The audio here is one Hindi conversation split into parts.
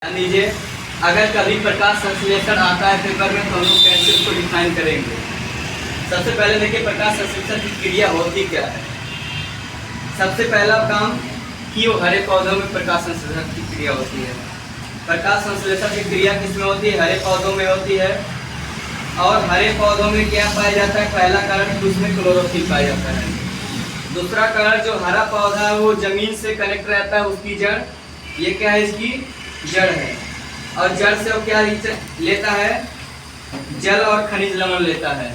ध्यान दीजिए, अगर कभी प्रकाश संश्लेषण आता है पेपर में तो हम लोग कैसे उसको डिफाइन करेंगे। सबसे पहले देखिए प्रकाश संश्लेषण की क्रिया होती क्या है। सबसे पहला काम कि वो हरे पौधों में प्रकाश संश्लेषण की क्रिया होती है। प्रकाश संश्लेषण की क्रिया किसमें होती है? हरे पौधों में होती है। और हरे पौधों में क्या पाया जाता है? पहला कारण कि उसमें क्लोरोफिल पाया जाता है। दूसरा कारण, जो हरा पौधा है वो जमीन से कनेक्ट रहता है, उसकी जड़, ये क्या है? इसकी जड़ है। और जड़ से वो क्या लेता है? जल और खनिज लवण लेता है।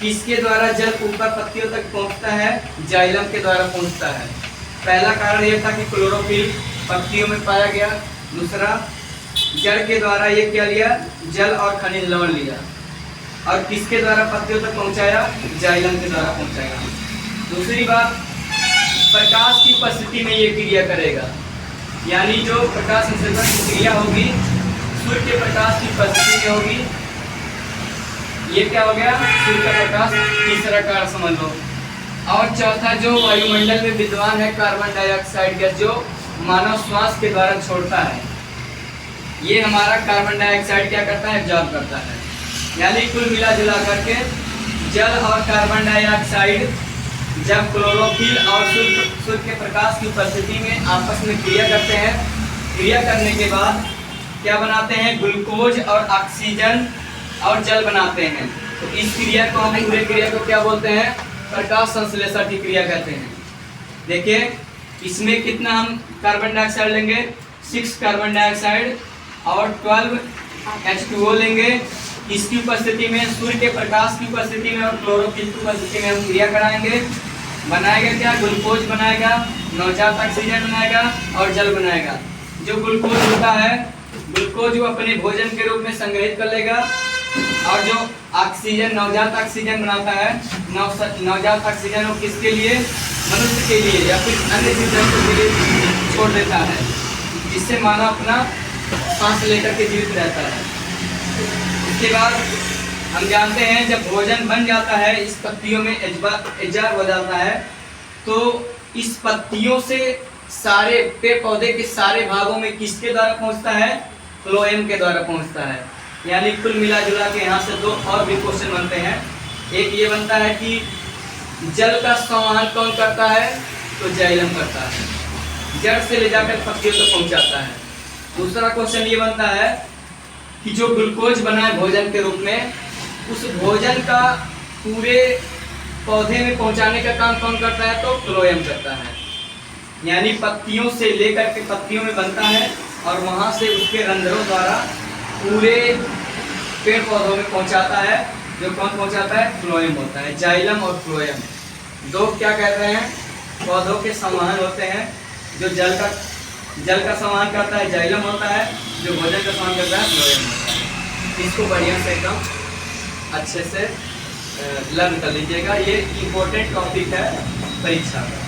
किसके द्वारा जल ऊपर पत्तियों तक पहुंचता है? जाइलम के द्वारा पहुंचता है। पहला कारण ये था कि क्लोरोफिल पत्तियों में पाया गया। दूसरा, जड़ के द्वारा ये क्या लिया? जल और खनिज लवण लिया। और किसके द्वारा पत्तियों तक पहुंचाया? जाइलम के द्वारा पहुंचाया। दूसरी बात, प्रकाश की उपस्थिति में ये क्रिया करेगा, यानी जो प्रकाश संश्लेषण की क्रिया होगी सूर्य के प्रकाश की उपस्थिति में होगी। ये क्या हो गया? सूर्य का प्रकाश, तीसरा कारण समझ लो। और चौथा, जो वायुमंडल में विद्यमान है कार्बन डाइऑक्साइड गैस, जो मानव श्वास के द्वारा छोड़ता है, ये हमारा कार्बन डाइऑक्साइड क्या करता है? एब्जॉर्ब करता है। यानी कुल मिला जुला करके जल और कार्बन डाइऑक्साइड जब क्लोरोफिल और सूर्य के प्रकाश की उपस्थिति में आपस में क्रिया करते हैं, क्रिया करने के बाद क्या बनाते हैं? ग्लूकोज और ऑक्सीजन और जल बनाते हैं। तो इस क्रिया को हम पूरे क्रिया को क्या बोलते हैं? प्रकाश संश्लेषण की क्रिया कहते हैं। देखिए इसमें कितना हम कार्बन डाइऑक्साइड लेंगे? 6 कार्बन डाइऑक्साइड और 12 H2O लेंगे। इसकी उपस्थिति में, सूर्य के प्रकाश की उपस्थिति में और क्लोरोफिल की उपस्थिति में हम क्रिया कराएंगे। बनाएगा क्या? ग्लूकोज बनाएगा, नवजात ऑक्सीजन बनाएगा और जल बनाएगा। जो ग्लूकोज होता है, ग्लूकोज वो अपने भोजन के रूप में संग्रहित कर लेगा। और जो ऑक्सीजन, नवजात ऑक्सीजन बनाता है, नवजात ऑक्सीजन वो किसके लिए? मनुष्य के लिए या फिर अन्य जीव जंतु के लिए छोड़ देता है, जिससे मानव अपना सांस लेकर के जीवित रहता है। इसके बाद हम जानते हैं जब भोजन बन जाता है, इस पत्तियों में एजाब हो जाता है, तो इस पत्तियों से सारे पेड़ पौधे के सारे भागों में किसके द्वारा पहुंचता है? फ्लोएम के द्वारा पहुंचता है। यानी कुल मिला जुला के यहाँ से 2 और भी क्वेश्चन बनते हैं। एक ये बनता है कि जल का संवहन कौन करता है? तो जाइलम करता है, जड़ से ले जाकर पत्तियों तक पहुंचाता है। दूसरा क्वेश्चन ये बनता है कि जो ग्लूकोज बना है भोजन के रूप में, उस भोजन का पूरे पौधे में पहुंचाने का काम कौन करता है? तो फ्लोएम करता है। यानी पत्तियों से लेकर के पत्तियों में बनता है और वहां से उसके रंध्रों द्वारा पूरे पेड़ पौधों में पहुंचाता है। जो कौन पहुंचाता है? फ्लोएम होता है। जाइलम और फ्लोएम 2 क्या कहते हैं? पौधों के संवहन होते हैं। जो जल का संवहन करता है जाइलम होता है, जो भोजन का संवहन करता है फ्लोएम होता है। इसको बढ़िया से एकदम अच्छे से लर्न कर लीजिएगा। ये इम्पोर्टेंट टॉपिक है परीक्षा का।